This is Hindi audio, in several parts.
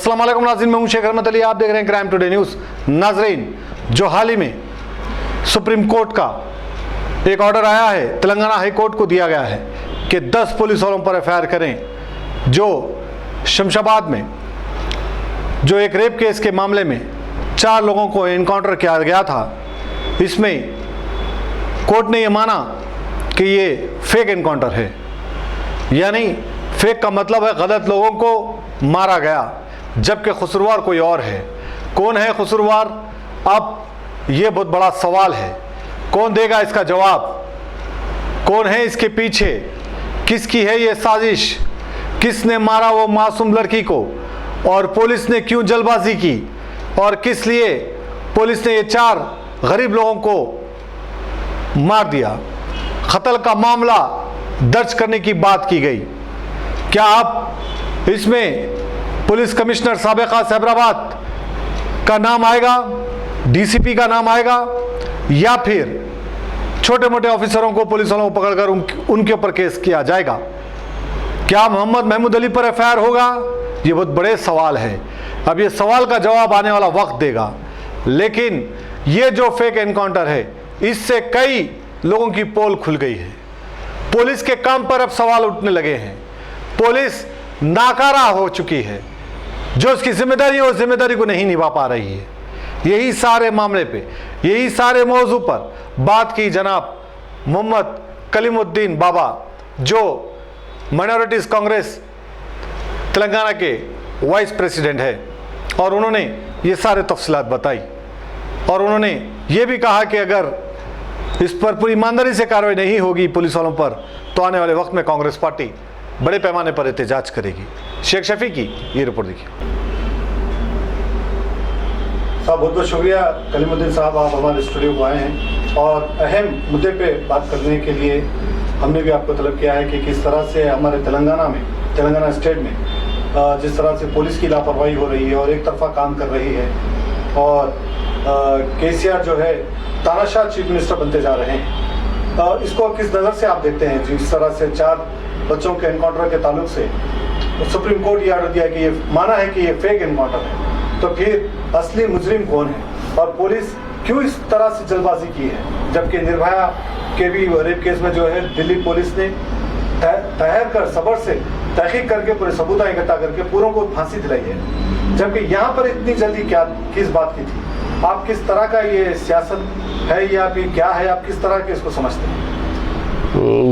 अस्सलाम वालेकुम नाज़रीन, मैं हूं शेख रहमत अली, आप देख रहे हैं क्राइम टुडे न्यूज़। नाज़रीन, जो हाल ही में सुप्रीम कोर्ट का एक ऑर्डर आया है, तेलंगाना हाई कोर्ट को दिया गया है कि 10 पुलिस वालों पर एफआईआर करें। जो शमशाबाद में जो एक रेप केस के मामले में 4 लोगों को इनकाउंटर किया गया था, इसमें कोर्ट ने यह माना कि ये फेक इनकाउंटर है, यानी फेक का मतलब है गलत लोगों को मारा गया, जबकि कसूरवार कोई और है। कौन है कसूरवार? अब ये बहुत बड़ा सवाल है। कौन देगा इसका जवाब? कौन है इसके पीछे? किसकी है ये साजिश? किसने मारा वो मासूम लड़की को? और पुलिस ने क्यों जल्दबाजी की? और किस लिए पुलिस ने ये 4 गरीब लोगों को मार दिया? कत्ल का मामला दर्ज करने की बात की गई। क्या आप इसमें पुलिस कमिश्नर साबिका सैबराबाद का नाम आएगा, डीसीपी का नाम आएगा, या फिर छोटे मोटे ऑफिसरों को, पुलिस वालों को पकड़कर उनके ऊपर केस किया जाएगा? क्या मोहम्मद महमूद अली पर एफआईआर होगा? ये बहुत बड़े सवाल है। अब ये सवाल का जवाब आने वाला वक्त देगा। लेकिन ये जो फेक एनकाउंटर है, इससे कई लोगों की पोल खुल गई है। पुलिस के काम पर अब सवाल उठने लगे हैं। पुलिस नाकारा हो चुकी है। जो उसकी जिम्मेदारी है, उस जिम्मेदारी को नहीं निभा पा रही है। यही सारे मामले पे, यही सारे मौजू पर बात की जनाब मोहम्मद कलीमुद्दीन बाबा, जो माइनॉरिटीज कांग्रेस तेलंगाना के वाइस प्रेसिडेंट है, और उन्होंने ये सारे तफसीलात बताई। और उन्होंने ये भी कहा कि अगर इस पर पूरी ईमानदारी से कार्रवाई नहीं होगी पुलिस वालों पर, तो आने वाले वक्त में कांग्रेस पार्टी बड़े पैमाने पर एहतजाज करेगी। शेख शफी की ये रिपोर्ट देखिए। साहब, बहुत बहुत शुक्रिया कलीमुद्दीन साहब, आप हमारे स्टूडियो को आए हैं और अहम मुद्दे पे बात करने के लिए हमने भी आपको तलब किया है कि किस तरह से हमारे तेलंगाना स्टेट में जिस तरह से पुलिस की लापरवाही हो रही है और एक तरफा काम कर रही है, और केसीआर जो है तानाशाह चीफ मिनिस्टर बनते जा रहे हैं। इसको किस नज़र से आप देखते हैं? जिस तरह से 4 बच्चों के एनकाउंटर के ताल्लुक से सुप्रीम कोर्ट ये ऑर्डर दिया कि ये माना है कि ये फेक एनकाउंटर है, तो फिर असली मुजरिम कौन है? और पुलिस क्यों इस तरह से जल्दबाजी की है, जबकि निर्भया के भी रेप केस में जो है दिल्ली पुलिस ने ठहर कर सब्र से तहकीक करके पूरे सबूत इकट्ठा करके पूरों को फांसी दिलाई है, जबकि यहाँ पर इतनी जल्दी किस बात की थी? आप किस तरह का ये सियासत है या फिर क्या है? आप किस तरह के इसको समझते हैं?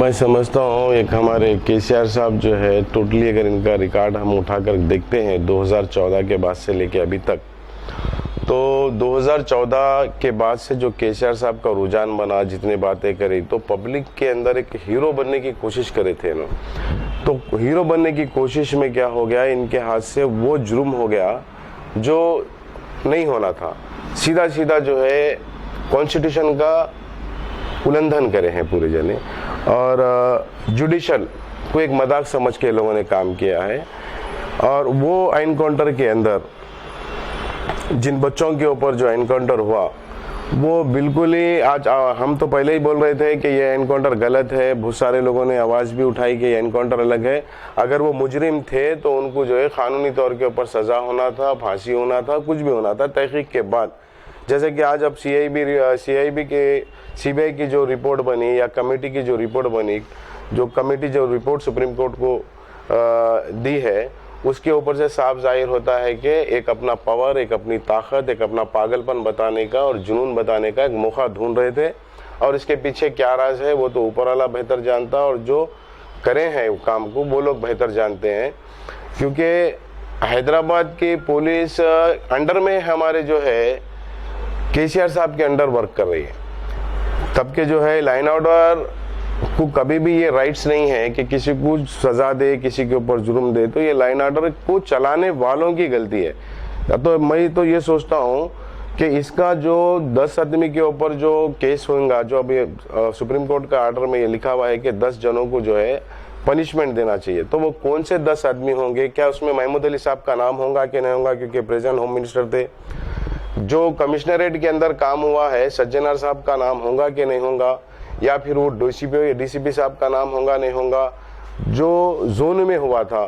मैं समझता हूँ एक हमारे केसीआर साहब जो है, टोटली अगर इनका रिकॉर्ड हम उठाकर देखते हैं 2014 के बाद से लेके अभी तक, तो 2014 के बाद से जो केसीआर साहब का रुझान बना, जितने बातें करी, तो पब्लिक के अंदर एक हीरो बनने की कोशिश करे थे ना। तो हीरो बनने की कोशिश में क्या हो गया, इनके हाथ से वो जुर्म हो गया जो नहीं होना था। सीधा सीधा जो है कॉन्स्टिट्यूशन का उल्लंघन करे हैं पूरे जने, और जुडिशल को एक मजाक समझ के लोगों ने काम किया है। और वो एनकाउंटर के अंदर जिन बच्चों के ऊपर जो एनकाउंटर हुआ, वो बिल्कुल ही आज हम तो पहले ही बोल रहे थे कि ये एनकाउंटर गलत है। बहुत सारे लोगों ने आवाज़ भी उठाई कि ये एनकाउंटर अलग है। अगर वो मुजरिम थे तो उनको जो है कानूनी तौर के ऊपर सज़ा होना था, फांसी होना था, कुछ भी होना था तहकीक के बाद। जैसे कि आज अब सीबीआई की जो रिपोर्ट बनी, या कमेटी की जो रिपोर्ट बनी, जो रिपोर्ट सुप्रीम कोर्ट को दी है, उसके ऊपर से साफ जाहिर होता है कि एक अपना पावर, एक अपनी ताकत, एक अपना पागलपन बताने का और जुनून बताने का एक मौका ढूंढ रहे थे। और इसके पीछे क्या राज है वो तो ऊपर वाला बेहतर जानता, और जो करे हैं काम को वो लोग बेहतर जानते हैं। क्योंकि हैदराबाद की पुलिस अंडर में हमारे जो है केसीआर साहब के अंडर वर्क कर रही है। तब के जो है लाइन ऑर्डर को कभी भी ये राइट्स नहीं है कि किसी को सजा दे, किसी के ऊपर जुर्म दे। तो ये लाइन ऑर्डर को चलाने वालों की गलती है। तो मैं तो ये सोचता हूँ कि इसका जो 10 आदमी के ऊपर जो केस होगा, जो अभी सुप्रीम कोर्ट का ऑर्डर में ये लिखा हुआ है कि 10 जनों को जो है पनिशमेंट देना चाहिए, तो वो कौन से 10 आदमी होंगे? क्या उसमें महमूद अली साहब का नाम होगा कि नहीं होगा, क्योंकि प्रेजेंट होम मिनिस्टर थे? जो कमिश्नरेट के अंदर काम हुआ है, सज्जनार साहब का नाम होगा कि नहीं होगा? या फिर वो डीसीपी साहब का नाम होगा नहीं होगा? जो जोन में हुआ था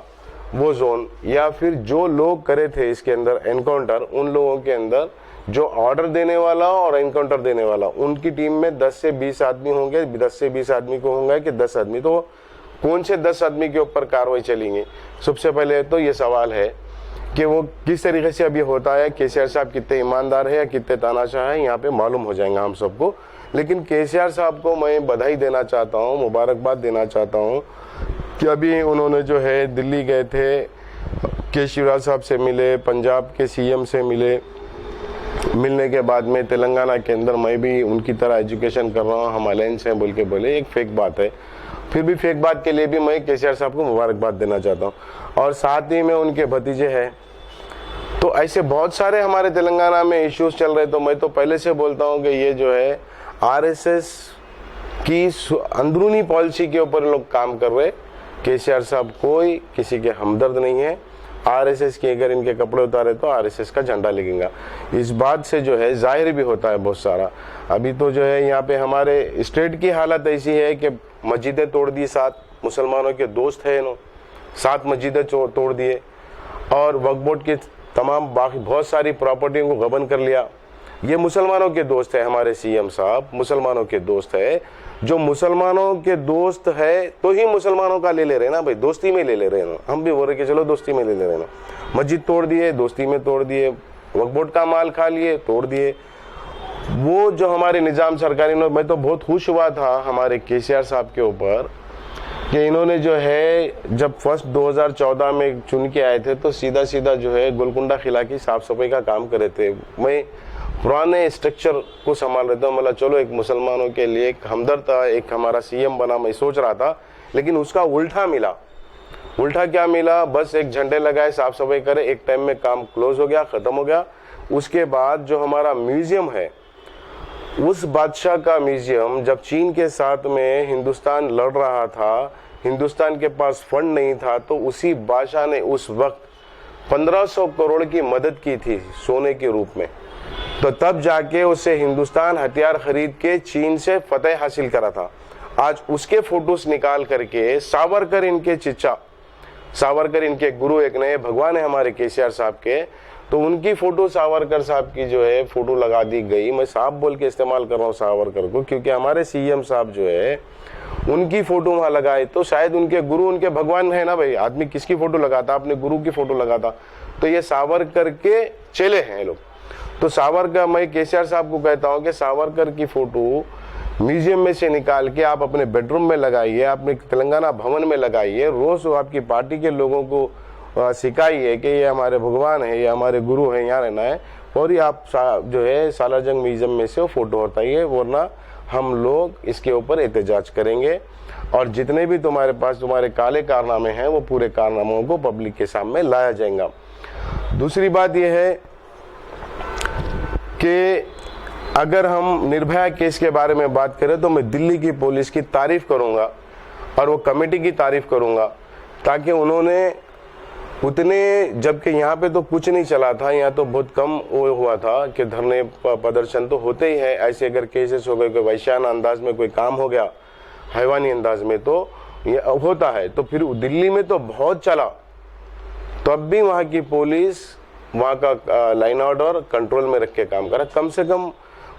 वो जोन या फिर जो लोग करे थे इसके अंदर एनकाउंटर, उन लोगों के अंदर जो ऑर्डर देने वाला और एनकाउंटर देने वाला, उनकी टीम में 10 से 20 आदमी होंगे। 10 से 20 आदमी को होंगे कि 10 आदमी, तो कौन से 10 आदमी के ऊपर कार्रवाई चलेंगी? सबसे पहले तो ये सवाल है कि वो किस तरीके से अभी होता है, केसीआर साहब कितने ईमानदार है या कितने तानाशाह है, यहाँ पे मालूम हो जाएगा हम सबको। लेकिन केसीआर साहब को मैं बधाई देना चाहता हूँ, मुबारकबाद देना चाहता हूँ कि अभी उन्होंने जो है दिल्ली गए थे, के शिवराज साहब से मिले, पंजाब के सीएम से मिले। मिलने के बाद में तेलंगाना के अंदर मैं भी उनकी तरह एजुकेशन कर रहा हूँ, हम अलायंस हैं बोल के बोले, एक फेक बात है। फिर भी फेक बात के लिए भी मैं केसीआर साहब को मुबारकबाद देना चाहता हूँ। और साथ ही में उनके भतीजे हैं। तो ऐसे बहुत सारे हमारे तेलंगाना में इश्यूज चल रहे। तो मैं तो पहले से बोलता हूँ कि ये जो है आरएसएस की अंदरूनी पॉलिसी के ऊपर लोग काम कर रहे। केसीआर साहब कोई किसी के हमदर्द नहीं है। आरएसएस के अगर इनके कपड़े उतारे तो आरएसएस का झंडा लगेगा। इस बात से जो है जाहिर भी होता है बहुत सारा। अभी तो जो है यहाँ पे हमारे स्टेट की हालत ऐसी है कि मस्जिदें तोड़ दी, 7 मुसलमानों के दोस्त है इन्हों 7 मस्जिदें तोड़ दिए और वक्फ बोर्ड की तमाम बाकी बहुत सारी प्रॉपर्टियों को गबन कर लिया। ये मुसलमानों के दोस्त है, हमारे सीएम साहब मुसलमानों के दोस्त है। जो मुसलमानों के दोस्त है तो ही मुसलमानों का ले रहे ना भाई, दोस्ती में ले रहे ना। हम भी बोल रहे कि चलो दोस्ती में ले रहे ना। मस्जिद तोड़ दिए, दोस्ती में तोड़ दिए, वक्फ बोर्ड का माल खा लिए, तोड़ दिए। वो जो हमारे निजाम सरकारी ने, मैं तो बहुत खुश हुआ था हमारे केसीआर साहब के ऊपर कि इन्होंने जो है जब फर्स्ट 2014 में चुन के आए थे तो सीधा सीधा जो है गोलकुंडा किला की साफ सफाई का काम करे थे। मैं पुराने स्ट्रक्चर को संभाल रहे थे, मतलब चलो एक मुसलमानों के लिए एक हमदर्द था, एक हमारा सीएम बना, मैं सोच रहा था। लेकिन उसका उल्टा मिला। उल्टा क्या मिला? बस एक झंडे लगाए, साफ सफाई करे, एक टाइम में काम क्लोज हो गया, खत्म हो गया। उसके बाद जो हमारा म्यूजियम है, उस बादशाह का म्यूजियम जब चीन के साथ में हिंदुस्तान लड़ रहा था, हिंदुस्तान के पास फंड नहीं था, तो उसी बादशाह ने उस वक्त 1500 करोड़ की मदद की थी सोने के रूप में। तो तब जाके उससे हिंदुस्तान हथियार खरीद के चीन से फतेह हासिल करा था। आज उसके फोटोस निकाल करके सावरकर इनके चिच्चा, सावरकर इनके गुरु एक नए भगवान है हमारे केसीआर साहब के, तो उनकी फोटो सावरकर साहब की जो है फोटो लगा दी गई। मैं साहब बोल के इस्तेमाल कर रहा हूँ सावरकर को, क्योंकि हमारे सीएम साहब जो है उनकी फोटो वहां लगाए तो शायद उनके गुरु उनके भगवान है ना भाई। आदमी किसकी फोटो लगाता? अपने गुरु की फोटो लगाता। तो ये सावरकर के चेले हैं लोग। तो सावरकर, मैं केसीआर साहब को कहता हूँ कि सावरकर की फोटो म्यूजियम में से निकाल के आप अपने बेडरूम में लगाइए, अपने तेलंगाना भवन में लगाइए, रोज आपकी पार्टी के लोगों को सिखाइए कि ये हमारे भगवान है, ये हमारे गुरु है, यहाँ रहना है। और ये आप जो है सालारजंग म्यूजियम में से वो फोटो हटाइए, वरना हम लोग इसके ऊपर एहतजाज करेंगे। और जितने भी तुम्हारे पास तुम्हारे काले कारनामे हैं वो पूरे कारनामों को पब्लिक के सामने लाया जाएगा। दूसरी बात यह है कि अगर हम निर्भया केस के बारे में बात करें तो मैं दिल्ली की पुलिस की तारीफ करूंगा और वो कमेटी की तारीफ करूंगा, ताकि उन्होंने उतने, जबकि यहाँ पे तो कुछ नहीं चला था, यहाँ तो बहुत कम वो हुआ था कि धरने प्रदर्शन तो होते ही है। ऐसे अगर केसेस हो गए, कोई वैश्यान अंदाज में कोई काम हो गया, हैवानी अंदाज में, तो ये होता है। तो फिर दिल्ली में तो बहुत चला, तब भी वहाँ की पुलिस वहाँ का लाइन ऑर्डर कंट्रोल में रख के काम करा। कम से कम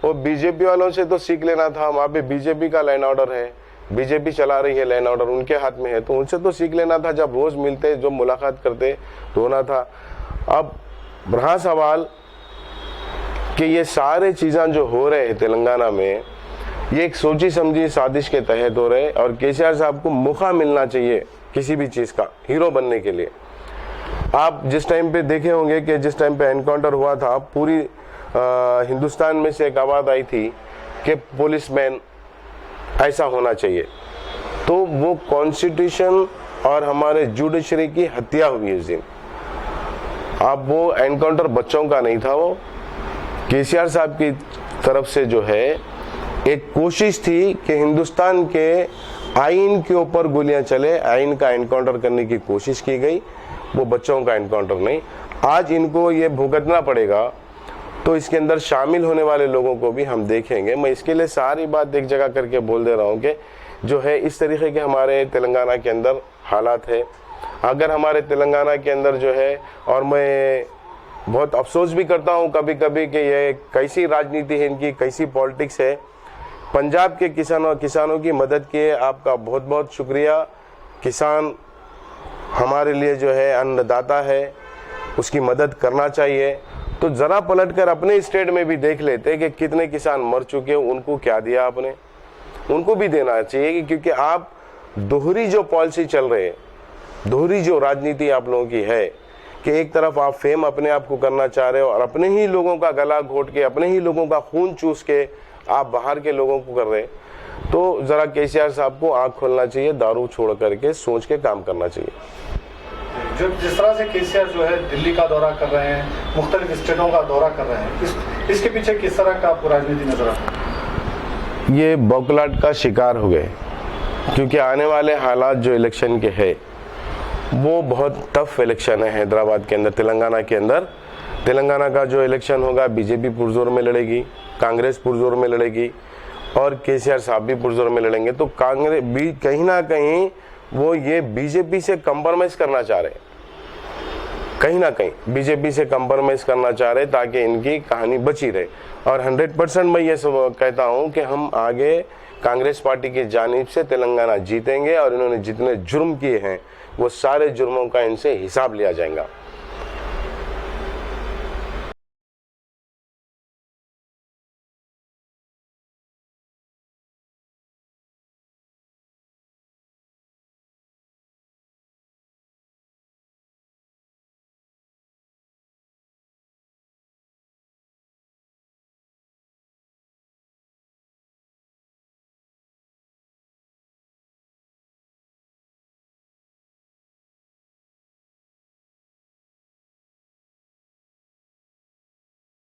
वो बीजेपी वालों से तो सीख लेना था। वहाँ पे बीजेपी का लाइन ऑर्डर है, बीजेपी चला रही है, लाइन ऑर्डर उनके हाथ में है, तो उनसे तो सीख लेना था। जब रोज मिलते, जो मुलाकात करते तो होना था। अब रहा सवाल कि ये सारे चीज़ें जो हो रहे हैं तेलंगाना में, ये एक सोची समझी साजिश के तहत हो रहे, और केसीआर साहब को मौका मिलना चाहिए किसी भी चीज़ का हीरो बनने के लिए। आप जिस टाइम पे देखे होंगे कि जिस टाइम पे एनकाउंटर हुआ था, पूरी हिंदुस्तान में से एक आवाज़ आई थी कि पुलिसमैन ऐसा होना चाहिए। तो वो कॉन्स्टिट्यूशन और हमारे जुडिशरी की हत्या हुई उस दिन। अब वो एनकाउंटर बच्चों का नहीं था, वो केसीआर साहब की तरफ से जो है एक कोशिश थी कि हिंदुस्तान के आइन के ऊपर गोलियां चले, आइन का एनकाउंटर करने की कोशिश की गई, वो बच्चों का एनकाउंटर नहीं। आज इनको ये भुगतना पड़ेगा, तो इसके अंदर शामिल होने वाले लोगों को भी हम देखेंगे। मैं इसके लिए सारी बात एक जगह करके बोल दे रहा हूँ कि जो है इस तरीके के हमारे तेलंगाना के अंदर हालात है। अगर हमारे तेलंगाना के अंदर जो है, और मैं बहुत अफसोस भी करता हूँ कभी कभी कि ये कैसी राजनीति है इनकी, कैसी पॉलिटिक्स है। पंजाब के किसानों की मदद किए, आपका बहुत बहुत शुक्रिया। किसान हमारे लिए जो है अन्नदाता है, उसकी मदद करना चाहिए। तो ज़रा पलटकर अपने स्टेट में भी देख लेते कि कितने किसान मर चुके हैं, उनको क्या दिया आपने, उनको भी देना चाहिए। क्योंकि आप दोहरी जो पॉलिसी चल रहे है, दोहरी जो राजनीति आप लोगों की है कि एक तरफ आप फेम अपने आप को करना चाह रहे हो और अपने ही लोगों का गला घोट के, अपने ही लोगों का खून चूस के आप बाहर के लोगों को कर रहे, तो ज़रा केसीआर साहब को आँख खोलना चाहिए, दारू छोड़ करके सोच के काम करना चाहिए। जो जिस तरह से केसीआर जो है दिल्ली का दौरा कर रहे हैं, मुख्तलिफ स्टेटों का दौरा कर रहे हैं, इसके पीछे किस तरह का आपको राजनीति नजर आता है? ये बौखलाहट का शिकार हो गए, क्योंकि आने वाले हालात जो इलेक्शन के है वो बहुत टफ इलेक्शन है हैदराबाद के अंदर, तेलंगाना के अंदर। तेलंगाना का जो इलेक्शन होगा, बीजेपी पुरजोर में लड़ेगी, कांग्रेस पुरजोर में लड़ेगी और केसीआर साहब भी पुरजोर में लड़ेंगे। तो कांग्रेस भी कहीं ना कहीं वो ये बीजेपी से कंप्रोमाइज करना चाह रहे हैं, कहीं ना कहीं बीजेपी से कंप्रोमाइज करना चाह रहे ताकि इनकी कहानी बची रहे। और 100% मैं ये सब कहता हूँ कि हम आगे कांग्रेस पार्टी की जानिब से तेलंगाना जीतेंगे और इन्होंने जितने जुर्म किए हैं वो सारे जुर्मों का इनसे हिसाब लिया जाएगा।